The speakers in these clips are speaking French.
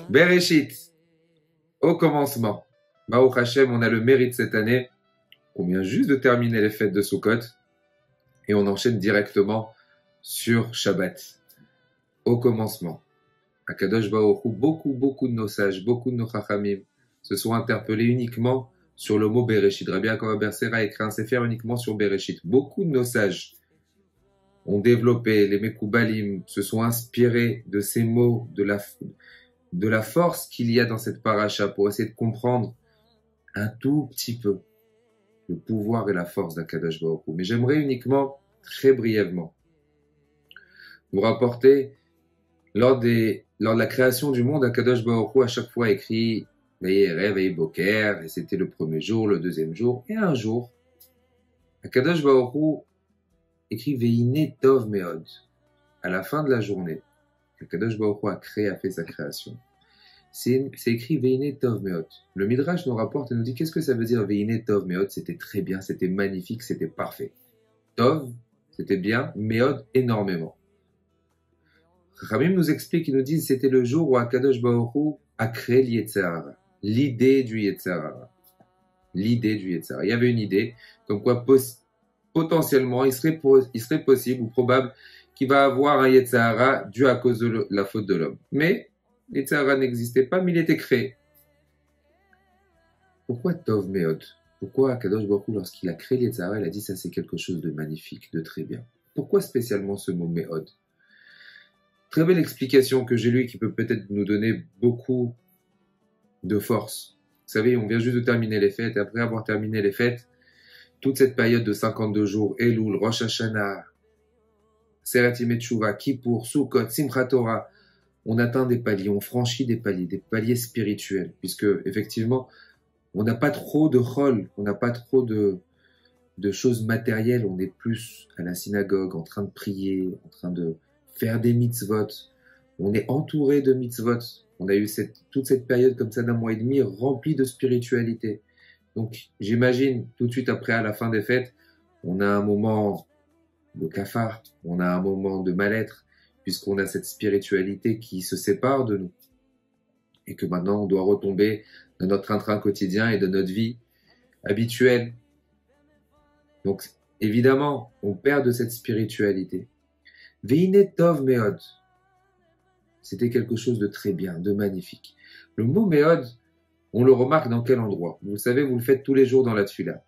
Bereshit, au commencement. Baruch Hashem, on a le mérite cette année. On vient juste de terminer les fêtes de Sukkot et on enchaîne directement sur Shabbat. Au commencement. À Kadosh Baruch Hu, beaucoup de nos sages, beaucoup de nos chachamim se sont interpellés uniquement sur le mot Bereshit. Rabbi Yaakov Bersera a écrit un sefer uniquement sur Bereshit. Beaucoup de nos sages ont développé, les Mekoubalim se sont inspirés de ces mots, de la force qu'il y a dans cette paracha pour essayer de comprendre un tout petit peu le pouvoir et la force d'Akadosh Baruch Hu. Mais j'aimerais uniquement, très brièvement, vous rapporter, lors de la création du monde, Akadosh Baruch Hu à chaque fois écrit Vayerev, Vayeboker, et c'était le premier jour, le deuxième jour, et un jour, Akadosh Baruch Hu écrit Veine Tov Meod. À la fin de la journée, Akadosh Baruch Hu a fait sa création. C'est écrit Veine Tov Meod. Le Midrash nous rapporte et nous dit qu'est-ce que ça veut dire Veine Tov Meod? C'était très bien, c'était magnifique, c'était parfait. Tov, c'était bien, Meod, énormément. Ramim nous explique, il nous dit c'était le jour où Akadosh Baruch Hu a créé l'Yetzer, l'idée du Yetzer. L'idée du Yetzer. Il y avait une idée, comme quoi potentiellement, il serait possible ou probable qu'il va avoir un Yetzer dû à cause de la faute de l'homme. Mais Yetzer n'existait pas, mais il était créé. Pourquoi Tov Meod? Pourquoi Akadosh Baruch Hu, lorsqu'il a créé l'Yetzer, il a dit ça c'est quelque chose de magnifique, de très bien? Pourquoi spécialement ce mot Meod? Très belle explication que j'ai lue qui peut peut-être nous donner beaucoup de force. Vous savez, on vient juste de terminer les fêtes, et après avoir terminé les fêtes, toute cette période de 52 jours, Elul, Rosh Hashanah, Seret Yemei Teshuvah, Kippour, Sukkot, Simchat Torah, on atteint des paliers, on franchit des paliers spirituels, puisque effectivement, on n'a pas trop de chol, on n'a pas trop de choses matérielles, on est plus à la synagogue, en train de prier, en train de faire des mitzvot, on est entouré de mitzvot, on a eu toute cette période comme ça d'un mois et demi remplie de spiritualité. Donc j'imagine tout de suite après à la fin des fêtes, on a un moment de cafard, on a un moment de mal-être, puisqu'on a cette spiritualité qui se sépare de nous. Et que maintenant on doit retomber dans notre train-train quotidien et de notre vie habituelle. Donc évidemment, on perd de cette spiritualité. Veine Tov Meod. C'était quelque chose de très bien, de magnifique. Le mot Meod, on le remarque dans quel endroit? Vous le savez, vous le faites tous les jours dans la Tfila.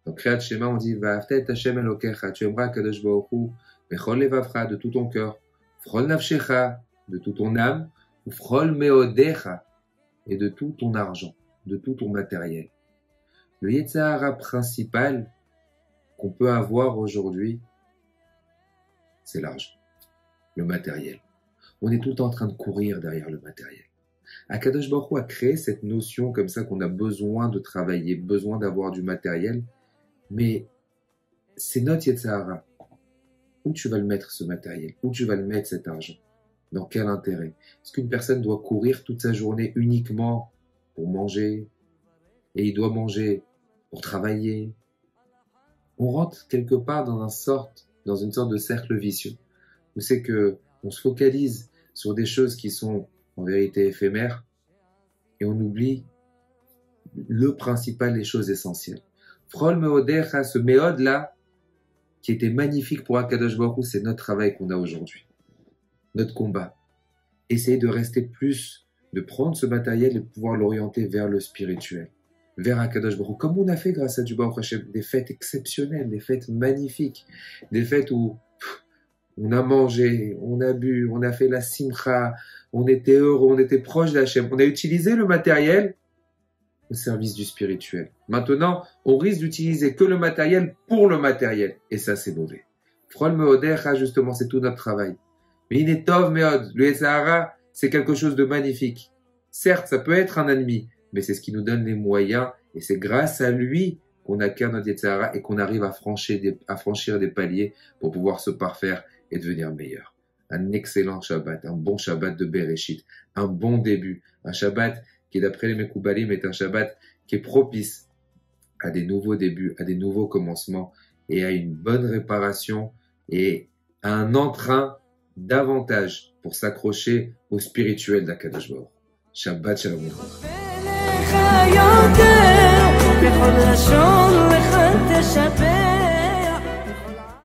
Dans Kriyat Shema, on dit Va'afta et Hashem Elokecha, tu aimeras Kadosh Baruch Hu, Bechol Levavcha, de tout ton cœur, Frol Nafshecha, de toute ton âme, ou Frol Meodecha, et de tout ton argent, de tout ton matériel. Le Yetzer Hara principal qu'on peut avoir aujourd'hui, c'est l'argent, le matériel. On est tout le temps en train de courir derrière le matériel. Akadosh Baruch Hu a créé cette notion comme ça qu'on a besoin de travailler, besoin d'avoir du matériel, mais c'est notre Yetzer Hara. Où tu vas le mettre ce matériel? Où tu vas le mettre cet argent? Dans quel intérêt? Est-ce qu'une personne doit courir toute sa journée uniquement pour manger et il doit manger pour travailler? On rentre quelque part dans une sorte de cercle vicieux. Où c'est que on se focalise sur des choses qui sont en vérité éphémères et on oublie le principal, les choses essentielles. Frol Meodecha, ce Meod là, qui était magnifique pour Akadosh Baruch Hu, c'est notre travail qu'on a aujourd'hui. Notre combat. Essayer de rester plus, de prendre ce matériel et de pouvoir l'orienter vers le spirituel, vers Akadosh Baruch Hu, comme on a fait grâce à du Baruch Hashem, des fêtes exceptionnelles, des fêtes magnifiques, des fêtes où on a mangé, on a bu, on a fait la simcha, on était heureux, on était proche d'Hachem, on a utilisé le matériel au service du spirituel. Maintenant, on risque d'utiliser que le matériel pour le matériel, et ça c'est mauvais. Frol Meodecha, justement, c'est tout notre travail. Mais il est Tov Meod, le Yetzer Hara, c'est quelque chose de magnifique. Certes, ça peut être un ennemi, mais c'est ce qui nous donne les moyens, et c'est grâce à lui qu'on acquiert notre Yetzer Hara et qu'on arrive à franchir des paliers pour pouvoir se parfaire et devenir meilleur. Un excellent Shabbat, un bon Shabbat de Bereshit, un bon début, un Shabbat qui d'après les Mekoubalim est un Shabbat qui est propice à des nouveaux débuts, à des nouveaux commencements et à une bonne réparation et à un entrain davantage pour s'accrocher au spirituel d'Akadosh Baruch Hu. Shabbat Shalom. בכל לשון לך תשפר